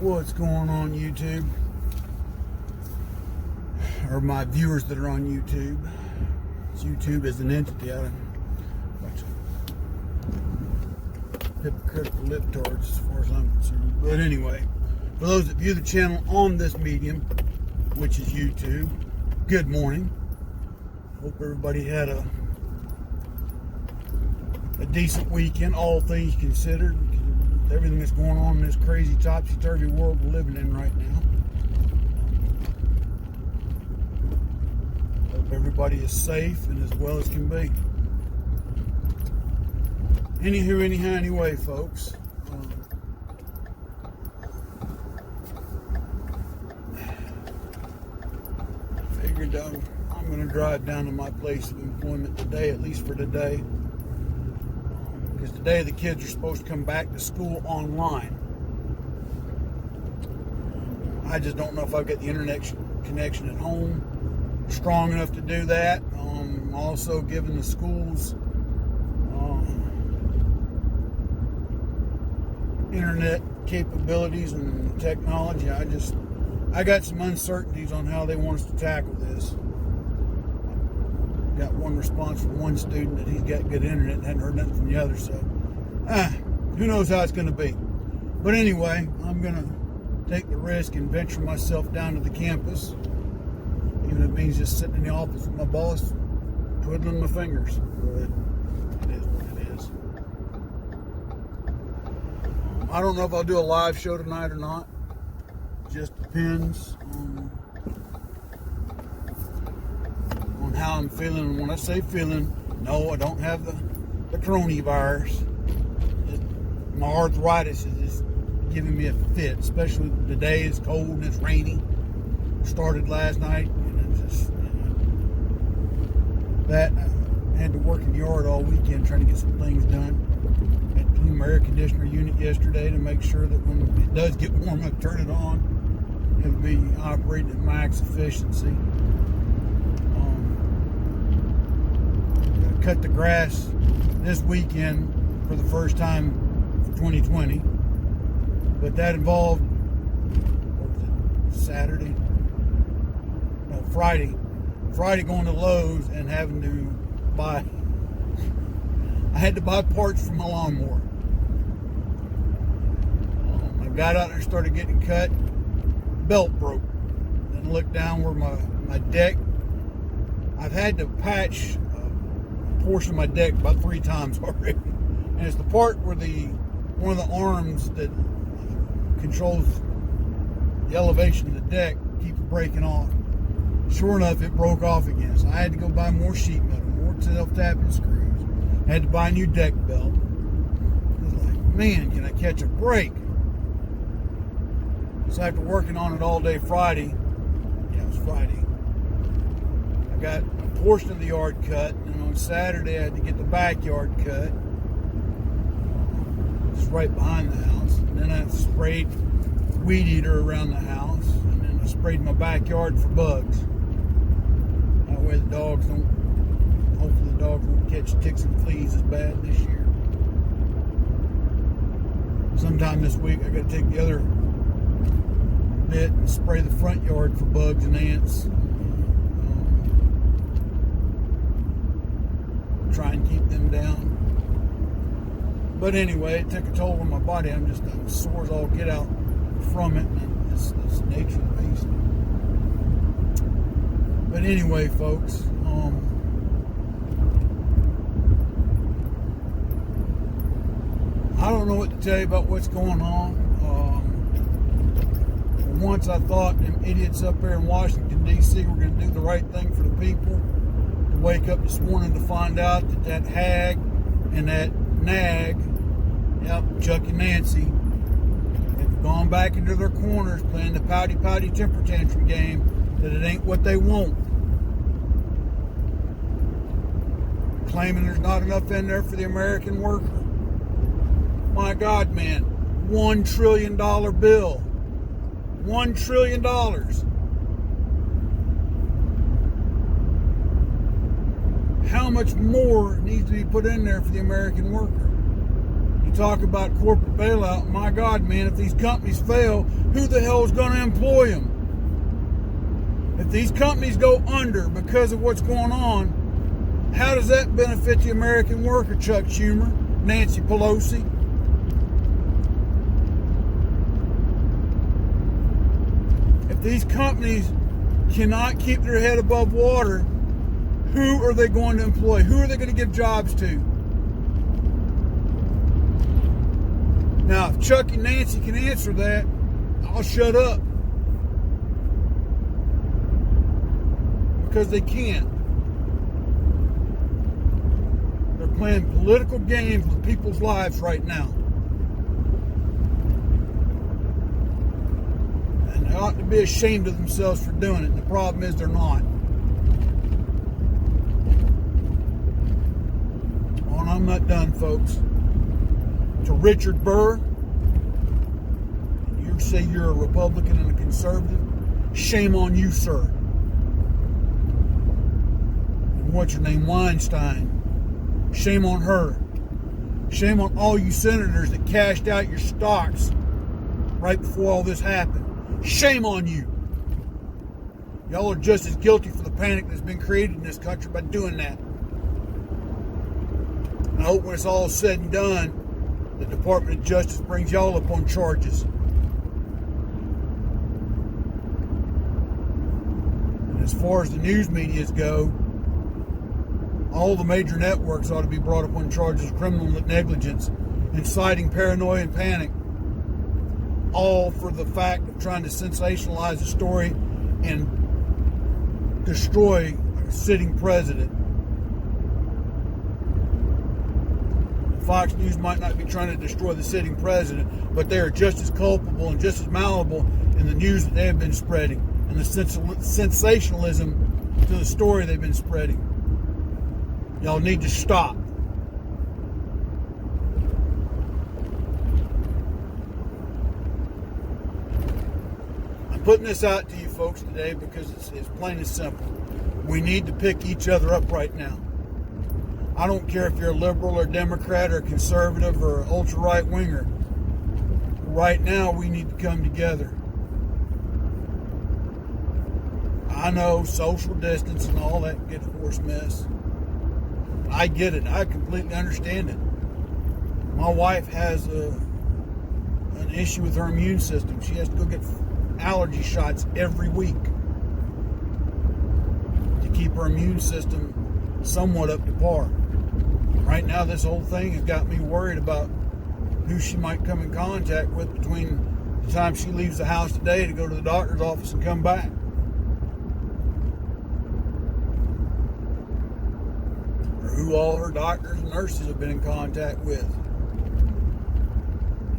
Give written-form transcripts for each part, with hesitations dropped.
What's going on YouTube? Or my viewers that are on YouTube. It's YouTube as an entity. I don't bunch of hypocritical libtards as far as I'm concerned. But anyway, for those that view the channel on this medium, which is YouTube, good morning. Hope everybody had a decent weekend, all things considered. Everything that's going on in this crazy topsy-turvy world we're living in right now. Hope everybody is safe and as well as can be. Anyway, folks. Figured I'm going to drive down to my place of employment today, at least for today. Because today the kids are supposed to come back to school online. I just don't know if I've got the internet connection at home strong enough to do that. Also, given the schools internet capabilities and technology, I got some uncertainties on how they want us to tackle this. Got one response from one student that he's got good internet and hadn't heard nothing from the other, so who knows how it's going to be. But anyway, I'm going to take the risk and venture myself down to the campus, even if it means just sitting in the office with my boss twiddling my fingers. But it is what it is. I don't know if I'll do a live show tonight or not. Just depends on how I'm feeling. And when I say feeling, no, I don't have the coronavirus. My arthritis is just giving me a fit, especially today. It's cold and it's rainy. Started last night, and it's just that I had to work in the yard all weekend trying to get some things done. I had to clean my air conditioner unit yesterday to make sure that when it does get warm, I turn it on. It'll be operating at max efficiency. Cut the grass this weekend for the first time for 2020, but that involved, what was it, Saturday? No, Friday going to Lowe's and having to buy, I had to buy parts for my lawnmower. I got out there and started getting cut, belt broke, then looked down where my deck, I've had to patch portion of my deck about 3 times already, and it's the part where one of the arms that controls the elevation of the deck keeps breaking off. Sure enough, it broke off again, so I had to go buy more sheet metal, more self-tapping screws. I had to buy a new deck belt. I was like, man, can I catch a break? So after working on it all day Friday, it was Friday, I got a portion of the yard cut, and on Saturday I had to get the backyard cut, just right behind the house. And then I sprayed weed eater around the house, and then I sprayed my backyard for bugs. That way the dogs hopefully the dogs won't catch ticks and fleas as bad this year. Sometime this week I got to take the other bit and spray the front yard for bugs and ants. Try and keep them down. But anyway, it took a toll on my body. I'm sore as all get out from it, and it's the nature of the beast. But anyway, folks, I don't know what to tell you about what's going on. For once I thought them idiots up there in Washington, D.C. were going to do the right thing for the people. Wake up this morning to find out that hag and that nag, yep, Chuck and Nancy, have gone back into their corners playing the pouty temper tantrum game, that it ain't what they want. Claiming there's not enough in there for the American worker. My God, man, $1 trillion bill. $1 trillion. How much more needs to be put in there for the American worker? You talk about corporate bailout. My God, man, if these companies fail, who the hell is going to employ them? If these companies go under because of what's going on, how does that benefit the American worker, Chuck Schumer, Nancy Pelosi? If these companies cannot keep their head above water, who are they going to employ? Who are they going to give jobs to? Now, if Chuck and Nancy can answer that, I'll shut up. Because they can't. They're playing political games with people's lives right now. And they ought to be ashamed of themselves for doing it. The problem is they're not. Oh, and I'm not done, folks. To Richard Burr, you say you're a Republican and a conservative, shame on you, sir. And what's your name? Weinstein. Shame on her. Shame on all you senators that cashed out your stocks right before all this happened. Shame on you. Y'all are just as guilty for the panic that's been created in this country by doing that. And I hope when it's all said and done, the Department of Justice brings y'all up on charges. And as far as the news medias go, all the major networks ought to be brought up on charges of criminal negligence, inciting paranoia and panic, all for the fact of trying to sensationalize the story and destroy a sitting president. Fox News might not be trying to destroy the sitting president, but they are just as culpable and just as malleable in the news that they have been spreading and the sensationalism to the story they've been spreading. Y'all need to stop. I'm putting this out to you folks today because it's plain and simple. We need to pick each other up right now. I don't care if you're a liberal or Democrat or conservative or ultra right winger. Right now, we need to come together. I know social distance and all that good horse mess. I get it. I completely understand it. My wife has an issue with her immune system. She has to go get allergy shots every week to keep her immune system somewhat up to par. Right now, this whole thing has got me worried about who she might come in contact with between the time she leaves the house today to go to the doctor's office and come back. Or who all her doctors and nurses have been in contact with.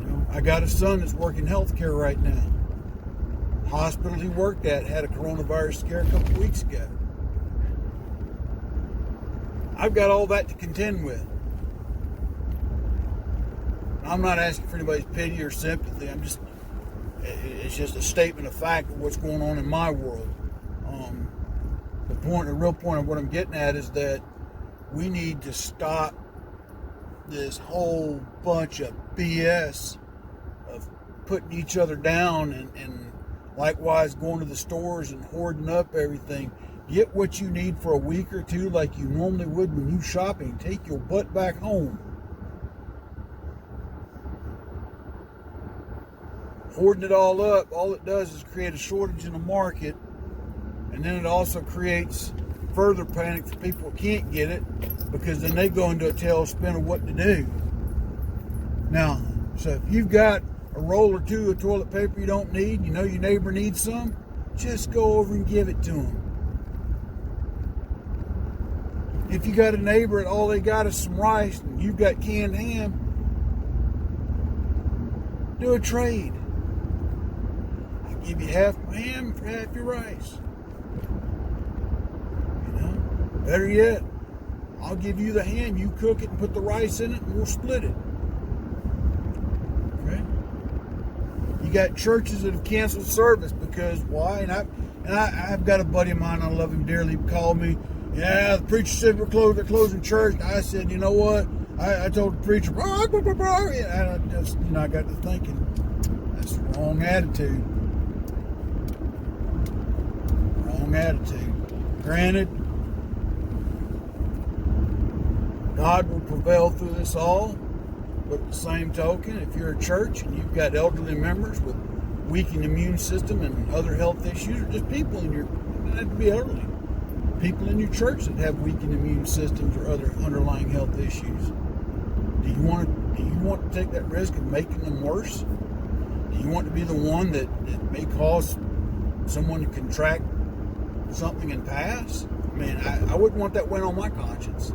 You know, I got a son that's working healthcare right now. The hospital he worked at had a coronavirus scare a couple of weeks ago. I've got all that to contend with. I'm not asking for anybody's pity or sympathy. It's just a statement of fact of what's going on in my world. The real point of what I'm getting at is that we need to stop this whole bunch of BS of putting each other down and likewise going to the stores and hoarding up everything. Get what you need for a week or two like you normally would when you shopping. Take your butt back home. Hoarding it all up, all it does is create a shortage in the market, and then it also creates further panic for people who can't get it, because then they go into a tailspin of what to do. Now, so if you've got a roll or two of toilet paper you don't need, you know your neighbor needs some, just go over and give it to them. If you got a neighbor and all they got is some rice and you've got canned ham, do a trade. I'll give you half my ham for half your rice. You know, better yet, I'll give you the ham, you cook it and put the rice in it and we'll split it. Okay? You got churches that have canceled service because why? And I've got a buddy of mine, I love him dearly, called me. Yeah, the preacher said they're closing church. And I said, you know what? I told the preacher, and I just, I got to thinking, that's the wrong attitude. Wrong attitude. Granted, God will prevail through this all, but at the same token, if you're a church and you've got elderly members with weakened immune system and other health issues, or just people in your, it doesn't have to be elderly, people in your church that have weakened immune systems or other underlying health issues, do you want to take that risk of making them worse? Do you want to be the one that may cause someone to contract something and pass? I mean, I wouldn't want that weight on my conscience.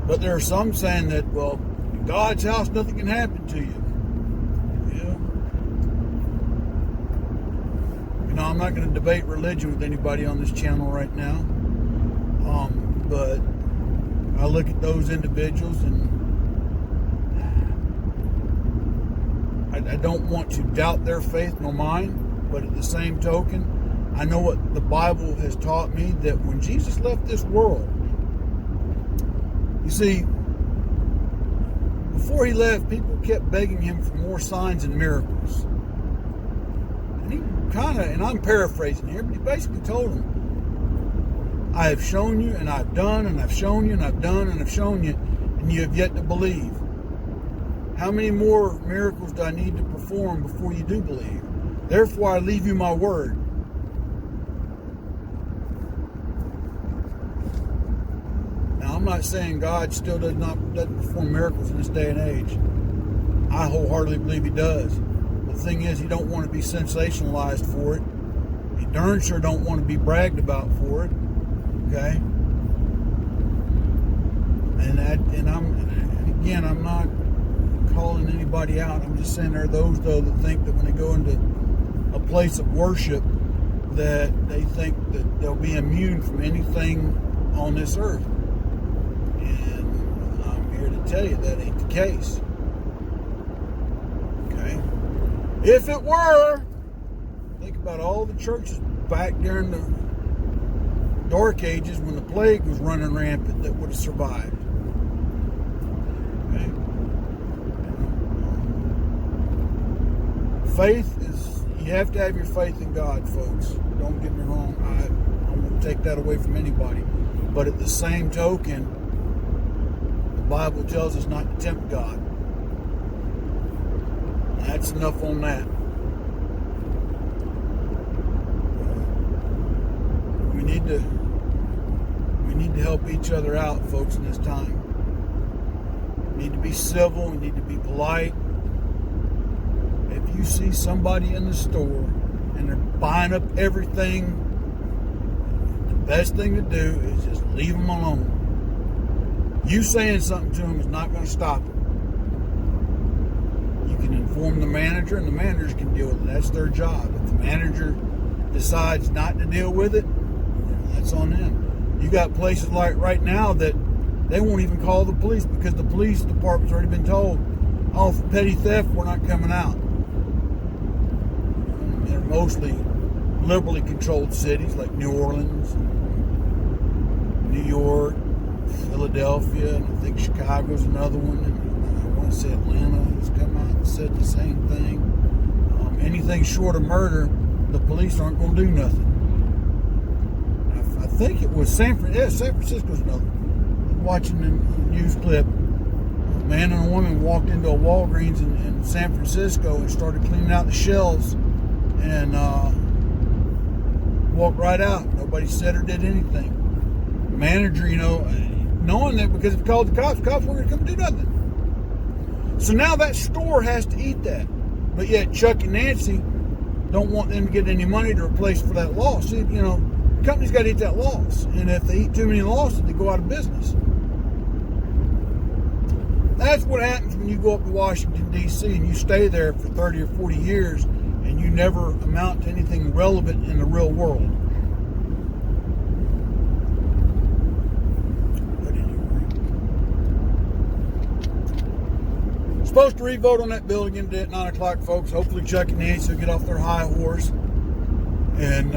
But there are some saying that, well, in God's house, nothing can happen to you. Yeah. I'm not going to debate religion with anybody on this channel right now. But I look at those individuals and I don't want to doubt their faith nor mine, but at the same token, I know what the Bible has taught me, that when Jesus left this world, you see, before he left, people kept begging him for more signs and miracles. And he kind of, and I'm paraphrasing here, but he basically told them, I have shown you, and I've done, and I've shown you, and I've done, and I've shown you, and you have yet to believe. How many more miracles do I need to perform before you do believe? Therefore, I leave you my word. Now, I'm not saying God still doesn't perform miracles in this day and age. I wholeheartedly believe he does. The thing is, he don't want to be sensationalized for it. He darn sure don't want to be bragged about for it. Okay? And I'm not calling anybody out. I'm just saying there are those, though, that think that when they go into a place of worship, that they think that they'll be immune from anything on this earth. And I'm here to tell you that ain't the case. Okay? If it were, think about all the churches back during the Dark Ages when the plague was running rampant that would have survived. Okay? Faith is, you have to have your faith in God, folks. Don't get me wrong. I won't take that away from anybody. But at the same token, the Bible tells us not to tempt God. That's enough on that. We need to help each other out, folks, in this time. We need to be civil. We need to be polite. If you see somebody in the store and they're buying up everything, the best thing to do is just leave them alone. You saying something to them is not going to stop it. You can inform the manager, and the managers can deal with it. That's their job. If the manager decides not to deal with it, that's on them. You got places like right now that they won't even call the police because the police department's already been told, oh, for petty theft, we're not coming out. They're mostly liberally controlled cities like New Orleans, New York, Philadelphia, and I think Chicago's another one. And I want to say Atlanta has come out and said the same thing. Anything short of murder, the police aren't going to do nothing. I think it was San Francisco's another one. Watching the news clip, a man and a woman walked into a Walgreens in San Francisco and started cleaning out the shelves and walked right out. Nobody said or did anything. The manager, knowing that because if he called the cops weren't going to come do nothing. So now that store has to eat that. But yet Chuck and Nancy don't want them to get any money to replace for that loss. See, the company's got to eat that loss. And if they eat too many losses, they go out of business. That's what happens when you go up to Washington, D.C. and you stay there for 30 or 40 years and you never amount to anything relevant in the real world. But anyway. Supposed to re-vote on that bill again today at 9 o'clock, folks. Hopefully Chuck and Nancy will get off their high horse and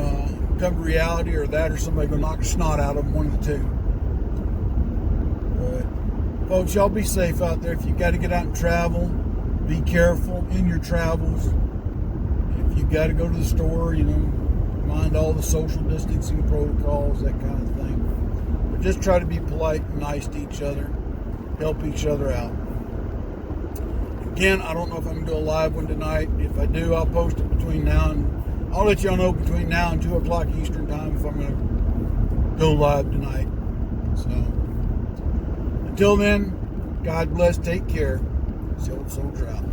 come to reality, or that or somebody going to knock the snot out of them, one of the two. But Folks, y'all be safe out there. If you got to get out and travel, be careful in your travels. If you got to go to the store, mind all the social distancing protocols, that kind of thing. But just try to be polite and nice to each other. Help each other out. Again, I don't know if I'm going to do a live one tonight. If I do, I'll post it between now and... I'll let y'all know between now and 2 o'clock Eastern time if I'm going to go live tonight. So, until then, God bless, take care. It's the Old Soldier out.